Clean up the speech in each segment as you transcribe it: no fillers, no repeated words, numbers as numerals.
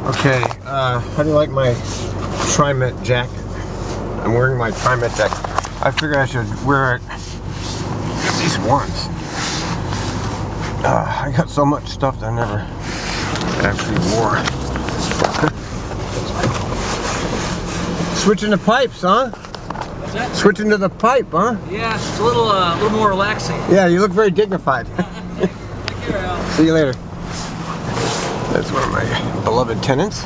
Okay, how do you like my TriMet jacket? I'm wearing my TriMet jacket. I figured I should wear it at least once. I got so much stuff that I never actually wore. Switching the pipes, huh? What's that? Switching to the pipe, huh? Yeah, it's a little more relaxing. Yeah, you look very dignified. Take care, Al. See you later. That's one of my beloved tenants.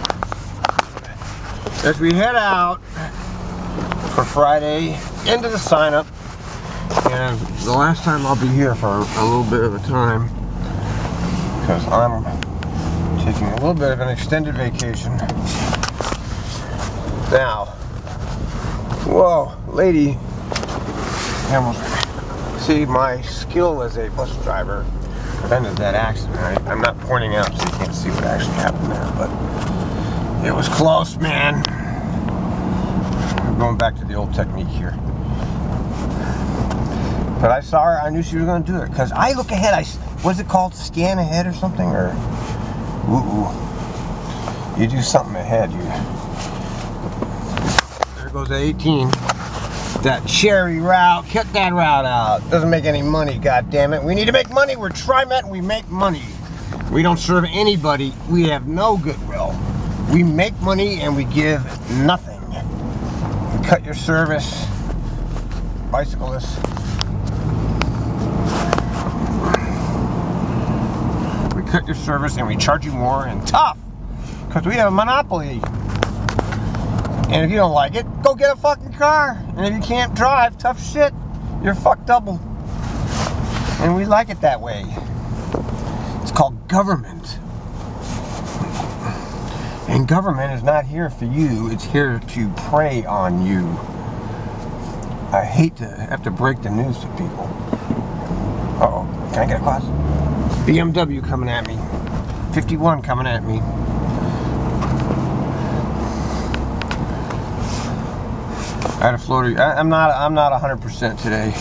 As we head out for Friday, into the sign up, and the last time I'll be here for a little bit of a time because I'm taking a little bit of an extended vacation. Now, whoa, lady, see, my skill as a bus driver prevented that accident. I'm not pointing out so you can't see what actually happened there, but it was close, man. I'm going back to the old technique here. But I saw her, I knew she was going to do it, because I look ahead, what's it called, scan ahead or something, or, you do something ahead, there goes the 18. That cherry route, cut that route out. Doesn't make any money, goddammit. We need to make money. We're TriMet, we make money. We don't serve anybody. We have no goodwill. We make money and we give nothing. We cut your service, bicyclists. We cut your service and we charge you more, and tough, because we have a monopoly. And if you don't like it, go get a fucking car. And if you can't drive, tough shit, you're fucked double. And we like it that way. It's called government. And government is not here for you, it's here to prey on you. I hate to have to break the news to people. Uh-oh, can I get across? BMW coming at me. 51 coming at me. I had a floater. I'm not 100% today.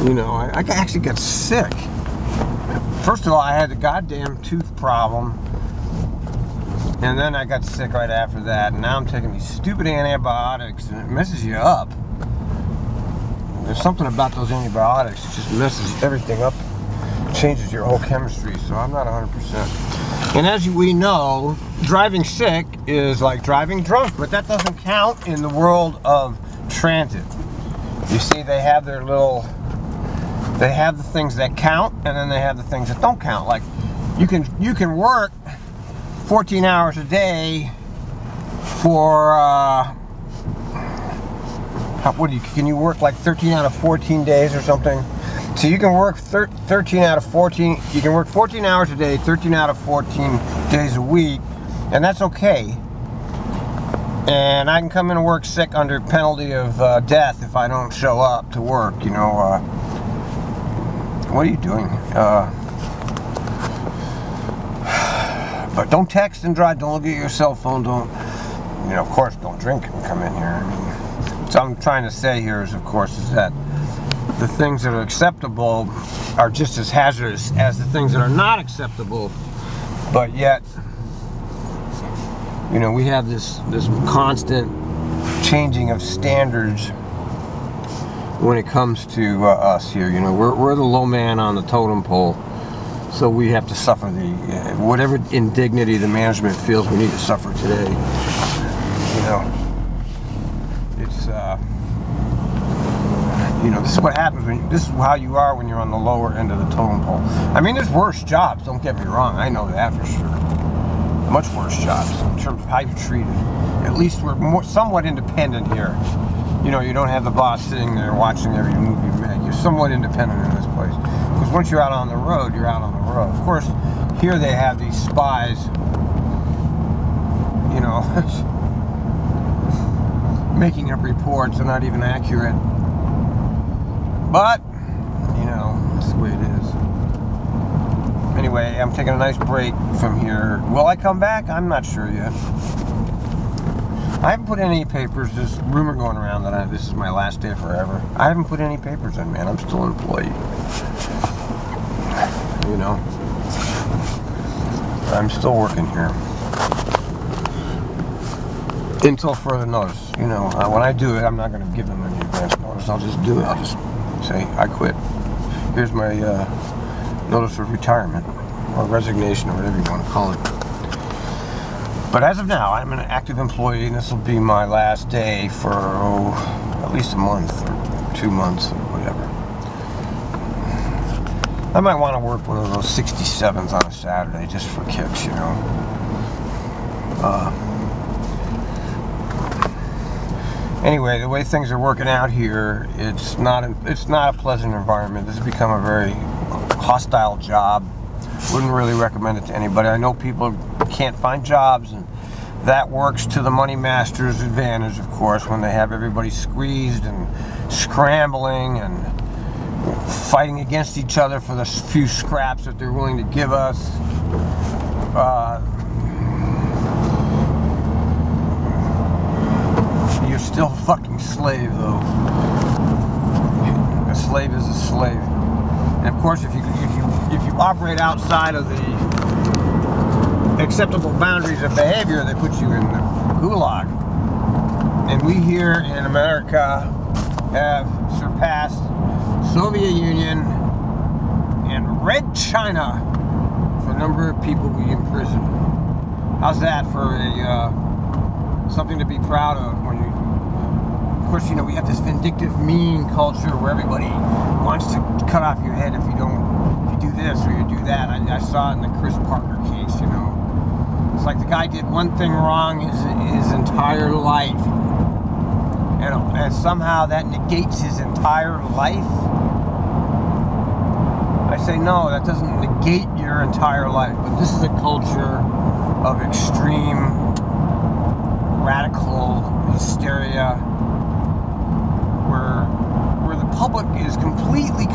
You know, I actually got sick. First of all, I had the goddamn tooth problem, and then I got sick right after that. And now I'm taking these stupid antibiotics, and it messes you up. There's something about those antibiotics that just messes everything up, changes your whole chemistry. So I'm not 100%. And as we know, driving sick is like driving drunk, but that doesn't count in the world of transit. You see, they have their little, they have the things that count, and then they have the things that don't count. Like, you can work 14 hours a day for, can you work like 13 out of 14 days or something? So you can work 13 out of 14, you can work 14 hours a day, 13 out of 14 days a week, and that's okay. And I can come in and work sick under penalty of death if I don't show up to work, you know. What are you doing? But don't text and drive, don't look at your cell phone, don't, you know, of course, don't drink and come in here. I mean, what I'm trying to say here is, of course, is that the things that are acceptable are just as hazardous as the things that are not acceptable, but yet, you know, we have this constant changing of standards when it comes to us here. You know, we're the low man on the totem pole, so we have to suffer the whatever indignity the management feels we need to suffer today. You know, it's you know, this is what happens when this is how you are when you're on the lower end of the totem pole. I mean, there's worse jobs, don't get me wrong, I know that for sure. Much worse jobs in terms of how you're treated. At least we're somewhat independent here. You know, you don't have the boss sitting there watching every move you make. You're somewhat independent in this place. Because once you're out on the road, you're out on the road. Of course, here they have these spies, you know, making up reports. They're not even accurate. But, you know, that's the way it is. Anyway, I'm taking a nice break from here. Will I come back? I'm not sure yet. I haven't put any papers. There's rumor going around that this is my last day forever. I haven't put any papers in, man. I'm still an employee. You know. I'm still working here. Until further notice. You know, when I do it, I'm not going to give them any advance notice. I'll just do it. I'll just say, I quit. Here's my notice of retirement, or resignation, or whatever you want to call it. But as of now, I'm an active employee, and this will be my last day for at least a month, or 2 months, or whatever. I might want to work one of those 67s on a Saturday, just for kicks, you know. Anyway, the way things are working out here, it's not a pleasant environment. This has become a very hostile job. Wouldn't really recommend it to anybody. I know people can't find jobs, and that works to the money master's advantage, of course, when they have everybody squeezed and scrambling and fighting against each other for the few scraps that they're willing to give us. You're still a fucking slave, though. A slave is a slave. And of course, if you operate outside of the acceptable boundaries of behavior, they put you in the gulag. And we here in America have surpassed Soviet Union and Red China for the number of people we imprison. How's that for something to be proud of? When you, of course, you know, we have this vindictive, mean culture where everybody wants to cut off your head if you do this or you do that. I saw it in the Chris Parker case. You know, it's like the guy did one thing wrong his entire life, and somehow that negates his entire life. I say no, that doesn't negate your entire life. But this is a culture of extreme, radical hysteria, where the public is completely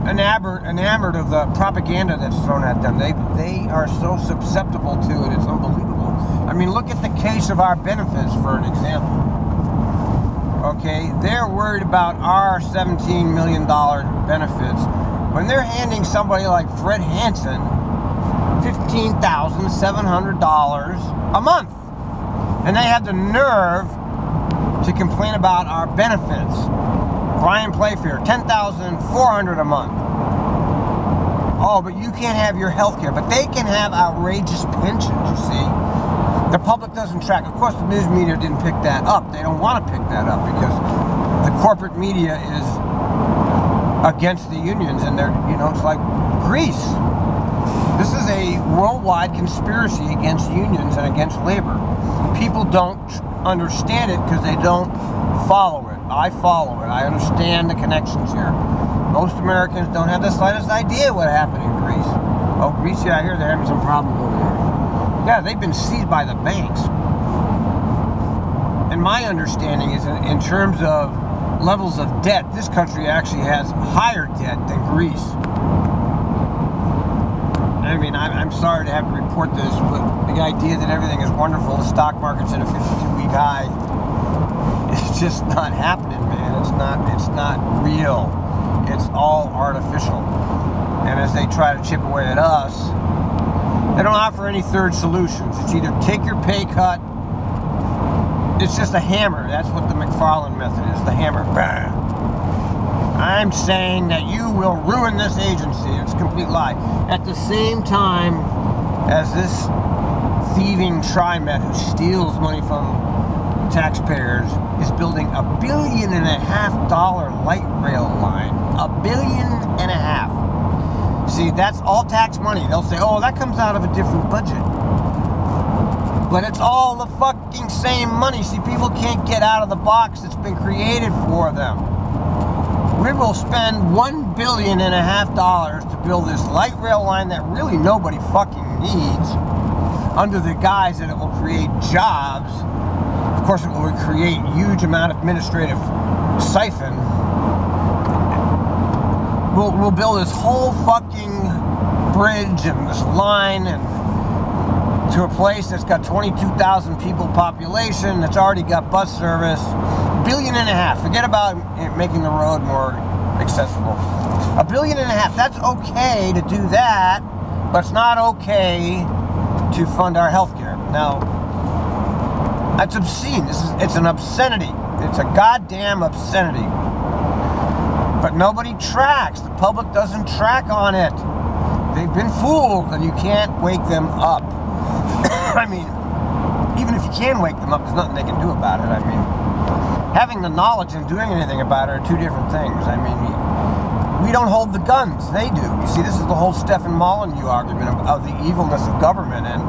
enamored of the propaganda that's thrown at them. They are so susceptible to it. It's unbelievable. I mean, look at the case of our benefits, for an example. Okay, they're worried about our $17 million benefits when they're handing somebody like Fred Hansen $15,700 a month. And they have the nerve to complain about our benefits. Brian Playfair, $10,400 a month. Oh, but you can't have your health care. But they can have outrageous pensions, you see. The public doesn't track. Of course, the news media didn't pick that up. They don't want to pick that up because the corporate media is against the unions, and they're, you know, it's like Greece. This is a worldwide conspiracy against unions and against labor. People don't understand it because they don't follow it. I follow it. I understand the connections here. Most Americans don't have the slightest idea what happened in Greece. Oh, Greece, yeah, I hear they're having some problems over there. Yeah, they've been seized by the banks. And my understanding is in terms of levels of debt, this country actually has higher debt than Greece. I mean, I'm sorry to have to report this, but the idea that everything is wonderful, the stock market's at a 52-week high, it's just not happening, man. It's not real. It's all artificial. And as they try to chip away at us, they don't offer any third solutions. It's either take your pay cut. It's just a hammer. That's what the McFarland method is, the hammer. Bam. I'm saying that you will ruin this agency. It's a complete lie. At the same time as this thieving TriMet, who steals money from taxpayers, is building $1.5 billion light rail line. $1.5 billion. See, that's all tax money. They'll say, oh, that comes out of a different budget. But it's all the fucking same money. See, people can't get out of the box that's been created for them. We will spend $1.5 billion to build this light rail line that really nobody fucking needs, under the guise that it will create jobs. Of course, it will create a huge amount of administrative siphon. We'll build this whole fucking bridge and this line and to a place that's got 22,000 people population, that's already got bus service. $1.5 billion. Forget about making the road more accessible. $1.5 billion. That's okay to do that but it's not okay to fund our health care. Now, that's obscene. It's an obscenity. It's a goddamn obscenity. But nobody tracks. The public doesn't track on it. They've been fooled, and you can't wake them up. I mean, even if you can wake them up, there's nothing they can do about it. I mean, having the knowledge and doing anything about it are two different things. I mean, we don't hold the guns. They do. You see, this is the whole Stefan Molyneux argument of the evilness of government, and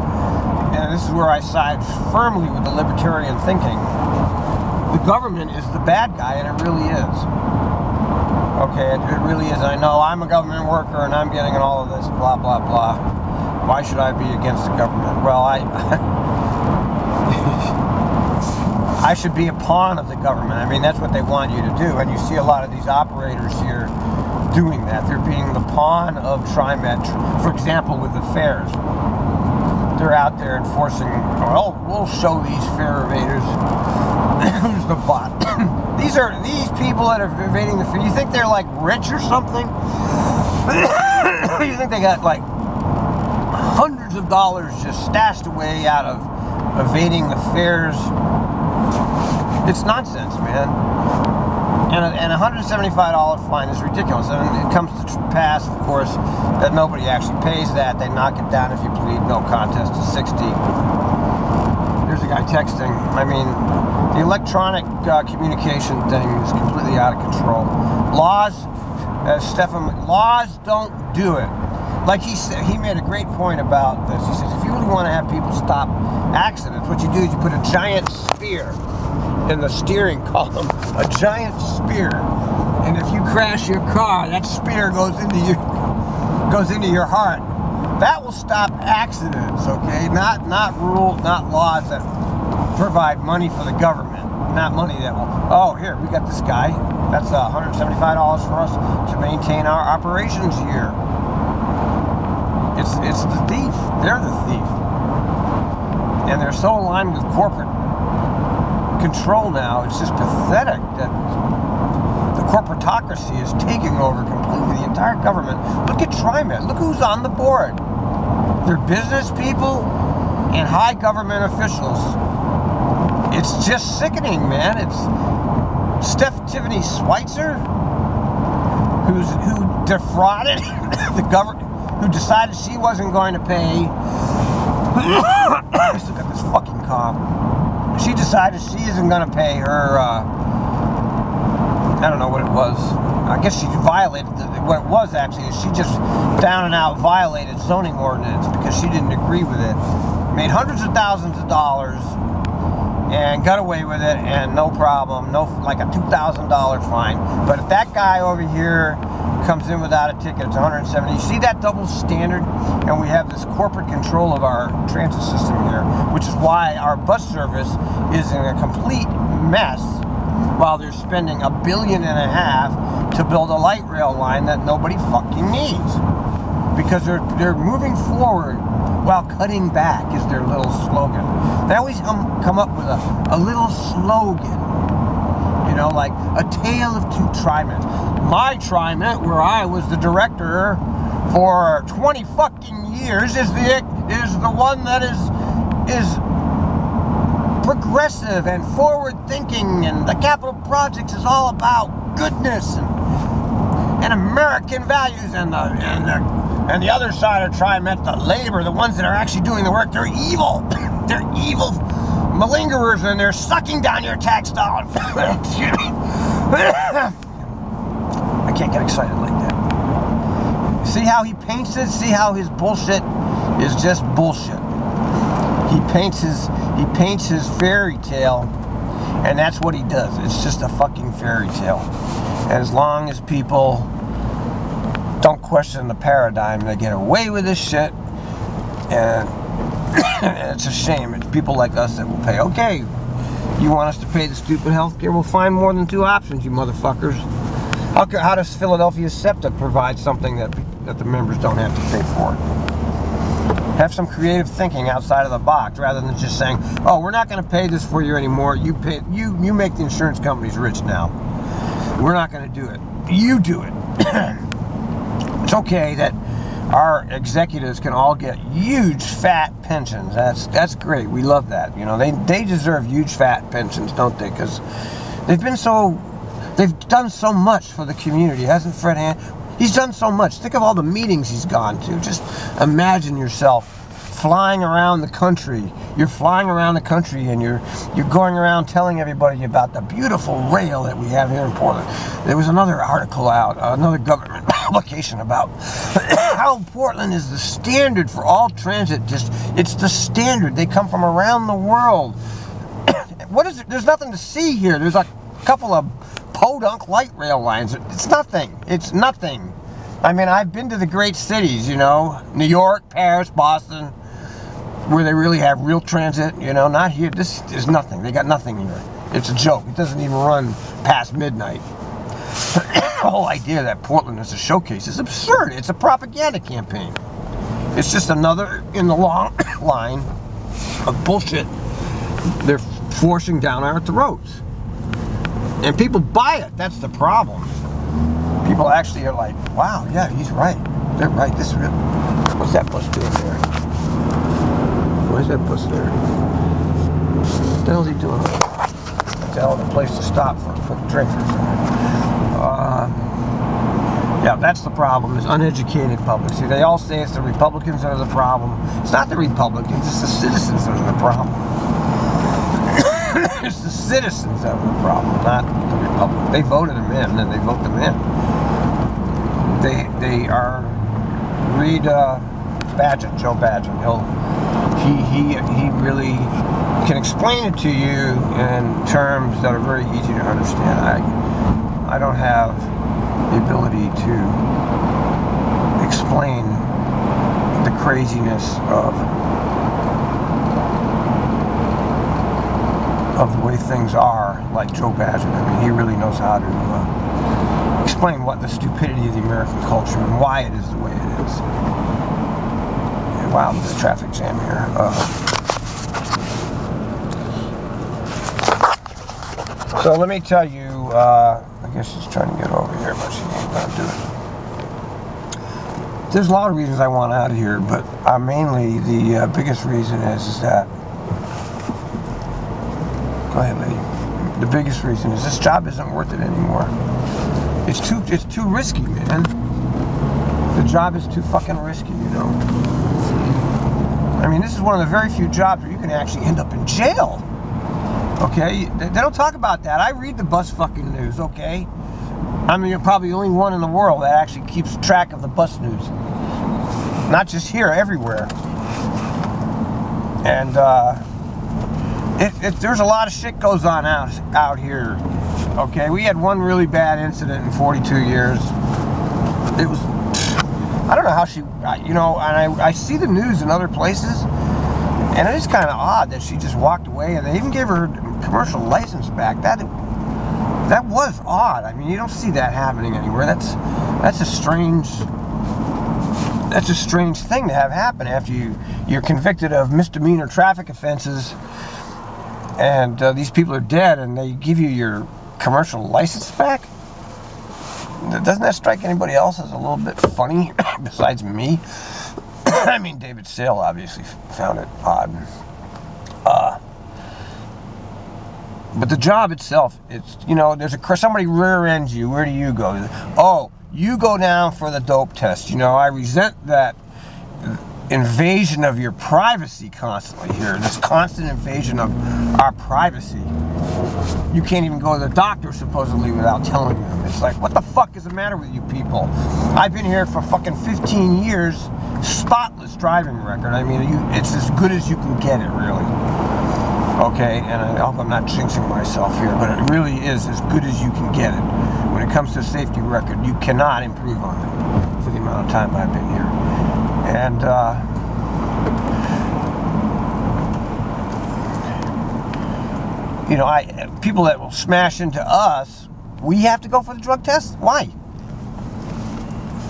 this is where I side firmly with the libertarian thinking. The government is the bad guy, and it really is. Okay, it really is. I know I'm a government worker, and I'm getting all of this, blah, blah, blah. Why should I be against the government? Well, I should be a pawn of the government. I mean, that's what they want you to do. And you see a lot of these operators here doing that. They're being the pawn of TriMet, for example, with the fares. They're out there enforcing, well, we'll show these fare evaders who's the bot. These people that are evading the fare. You think they're like rich or something? You think they got like hundreds of dollars just stashed away out of evading the fares? It's nonsense, man. And a $175 fine is ridiculous. And it comes to pass, of course, that nobody actually pays that. They knock it down if you plead no contest to 60. There's a guy texting. I mean, the electronic communication thing is completely out of control. Laws, laws don't do it. Like he said, he made a great point about this. He says, if you really want to have people stop accidents, what you do is you put a giant spear in the steering column, a giant spear, and if you crash your car, that spear goes into your heart. That will stop accidents, okay? Not rules, not laws that provide money for the government, not money that will. Oh, here we got this guy. That's $175 for us to maintain our operations here. It's the thief. They're the thief, and they're so aligned with corporate control now. It's just pathetic that the corporatocracy is taking over completely the entire government. Look at TriMet. Look who's on the board. They're business people and high government officials. It's just sickening, man. It's Tiffany Schweitzer, who defrauded the government, who decided she wasn't going to pay. I still got this fucking cough. She decided she isn't going to pay her, I don't know what it was. I guess she violated, what it was actually is she just down and out violated zoning ordinance because she didn't agree with it. Made hundreds of thousands of dollars and got away with it, and no problem, like a $2,000 fine. But if that guy over here comes in without a ticket, it's $170. You see that double standard? And we have this corporate control of our transit system here, which is why our bus service is in a complete mess, while they're spending $1.5 billion to build a light rail line that nobody fucking needs. Because they're moving forward while cutting back is their little slogan. They always come up with a little slogan. You know, like a tale of two TriMets. My TriMet, where I was the director for 20 fucking years, is the one that is progressive and forward thinking, and the capital projects is all about goodness and American values, and the other side of TriMet, the labor, the ones that are actually doing the work, they're evil. They're evil malingerers, and they're sucking down your tax dollars. I can't get excited like that. See how he paints it? See how his bullshit is just bullshit. He paints his fairy tale, and that's what he does. It's just a fucking fairy tale. And as long as people don't question the paradigm, they get away with this shit, and it's a shame. It's people like us that will pay. Okay, you want us to pay the stupid health care? We'll find more than two options, you motherfuckers. How does Philadelphia SEPTA provide something that the members don't have to pay for? Have some creative thinking outside of the box, rather than just saying, "Oh, we're not going to pay this for you anymore. You make the insurance companies rich now. We're not going to do it. You do it." It's okay that our executives can all get huge fat pensions. That's great. We love that. You know, they deserve huge fat pensions, don't they? Because they've done so much for the community, hasn't Fred Hand? He's done so much. Think of all the meetings he's gone to. Just imagine yourself flying around the country. You're flying around the country and you're going around telling everybody about the beautiful rail that we have here in Portland. There was another article out, another government publication about how Portland is the standard for all transit. It's the standard. They come from around the world. What is it? There's nothing to see here. There's a couple of podunk light rail lines. It's nothing. It's nothing. I mean, I've been to the great cities, you know, New York, Paris, Boston, where they really have real transit, you know, not here. This is nothing. They got nothing here. It's a joke. It doesn't even run past midnight. The whole idea that Portland is a showcase is absurd. It's a propaganda campaign. It's just another in the long line of bullshit they're forcing down our throats. And people buy it. That's the problem. People actually are like, wow, yeah, he's right. They're right. This is real. What's that bus doing there? Why is that bus there? What the hell is he doing? That's a hell of a place to stop for a quick drink or something. Yeah, that's the problem, is uneducated public. See, they all say it's the Republicans that are the problem. It's not the Republicans, it's the citizens that are the problem. It's the citizens that are the problem, not the Republicans. They voted them in, and they vote them in. They are, read Badgen, Joe Badgen. He really can explain it to you in terms that are very easy to understand. I don't have the ability to explain the craziness of the way things are like Joe Badgen. I mean, he really knows how to explain what the stupidity of the American culture and why it is the way it is. And wow, there's a traffic jam here. So let me tell you, I guess she's trying to get over here, but she ain't gonna do it. There's a lot of reasons I want out of here, but mainly the biggest reason is that, go ahead, lady. The biggest reason is this job isn't worth it anymore. It's too risky, man. The job is too fucking risky, you know. I mean, this is one of the very few jobs where you can actually end up in jail. Okay? They don't talk about that. I read the bus fucking news, okay? I mean, you're probably the only one in the world that actually keeps track of the bus news. Not just here, everywhere. And, there's a lot of shit goes on out here. Okay, we had one really bad incident in 42 years. It was, I don't know how she, you know, and I see the news in other places, and it is kind of odd that she just walked away, and they even gave her commercial license back. That was odd. I mean, you don't see that happening anywhere. That's a strange thing to have happen after you're convicted of misdemeanor traffic offenses, and these people are dead, and they give you your commercial license back. Doesn't that strike anybody else as a little bit funny besides me? I mean, David Sale obviously found it odd. But the job itself, it's, you know, somebody rear ends you. Where do you go? Oh, you go down for the dope test. You know, I resent that invasion of your privacy constantly here. This constant invasion of our privacy. You can't even go to the doctor supposedly without telling them. It's like, what the fuck is the matter with you people? I've been here for fucking 15 years, spotless driving record. I mean, it's as good as you can get it, really. Okay, and I hope I'm not jinxing myself here, but it really is as good as you can get it. When it comes to safety record, you cannot improve on it for the amount of time I've been here. And, you know, people that will smash into us, we have to go for the drug test? Why?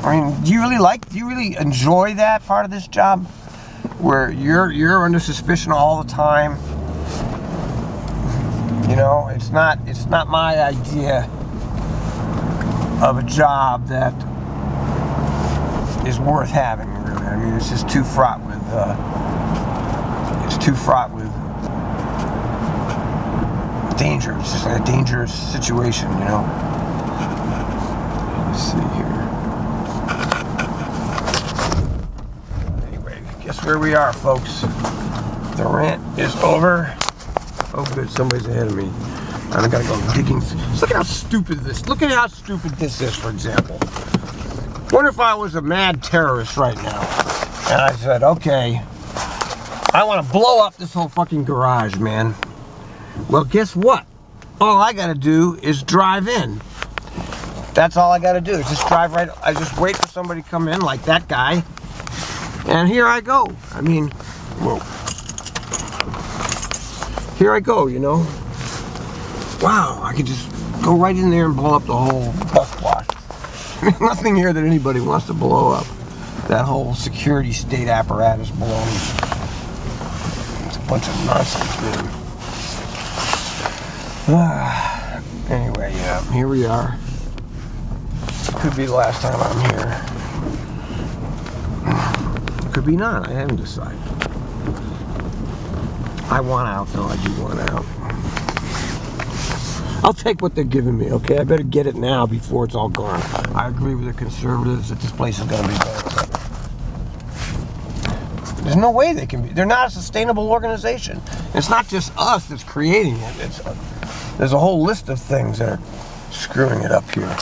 I mean, do you really enjoy that part of this job? Where you're under suspicion all the time? You know, it's not my idea of a job that is worth having. I mean, it's just too fraught with. It's too fraught with danger. It's just like a dangerous situation, you know. Let's see here. Anyway, guess where we are, folks. The rant is over. Oh, good, somebody's ahead of me. I gotta go digging. Look at how stupid this. Look at how stupid this is, for example. Wonder if I was a mad terrorist right now, and I said, okay, I want to blow up this whole fucking garage, man. Well, guess what? All I gotta do is drive in. That's all I gotta do. Just drive right. I just wait for somebody to come in, like that guy, and here I go. I mean, whoa. Here I go, you know. Wow, I could just go right in there and blow up the whole bus wash. There's nothing here that anybody wants to blow up. That whole security state apparatus baloney. It's a bunch of nonsense, man. Anyway, yeah, here we are. Could be the last time I'm here. Could be not, I haven't decided. I want out, though. I do want out. I'll take what they're giving me, okay? I better get it now before it's all gone. I agree with the conservatives that this place is going to be better. There's no way they can be. They're not a sustainable organization. It's not just us that's creating it. There's a whole list of things that are screwing it up here.